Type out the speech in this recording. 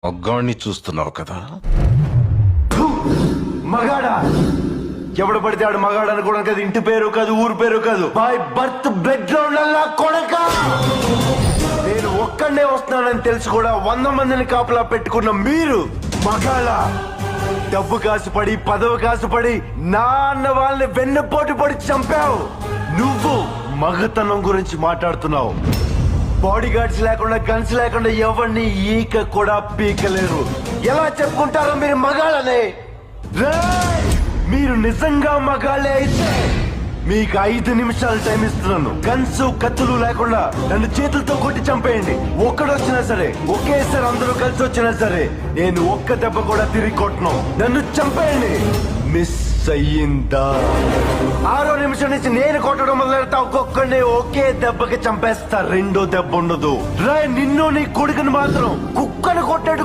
మగ్గాన్ని చూస్తున్నావు కదా. మగాడా ఎవడు పడితే ఆడు మగాడు అనుకోవడం కదా. ఇంటి పేరు కాదు, ఊరు పేరు కాదు, బై బర్త్ బ్లడ్ లో ఉండాలా కొడక. నేను ఒక్కడే వస్తున్నానని తెలిసి కూడా 100 మందిని కాపలా పెట్టుకున్న మీరు మగాళ్ళ. డబ్బు కాసుపడి, పదవి కాసుపడి నా అన్న వాళ్ళని వెన్నుపోటు పడి చంపావు. నువ్వు మగతనం గురించి మాట్లాడుతున్నావు. బాడీ గార్డ్స్ లేకుండా, గన్స్ లేకుండా ఎవరిని ఈక కూడా పీకలేరు. ఎలా చెప్పుకుంటారో మీరు మగాళ్ళనే? రేయ్! మీరు నిజంగా మగాళ్ళే అయితే మీకు 5 నిమిషాలు టైం ఇస్తున్నాను. గన్స్, కత్తులు లేకుండా నన్ను చేతులతో కొట్టి చంపేయండి. ఒక్కడొచ్చినా సరే, ఒకేసారి అందరూ కలిసి వచ్చినా సరే, నేను ఒక్క దెబ్బ కూడా తిరిగి కొట్టను. నన్ను చంపేయండి. మిస్ అయ్యిందా? 6వ నిమిషం నుంచి నేను కొట్టడం మొదలెడతా. ఒక్కొక్కడిని ఒకే దెబ్బకి చంపేస్తా. రెండో దెబ్బ ఉండదు. రే, నిన్ను నీ కొడుకుని మాత్రం కుక్కను కొట్టాడు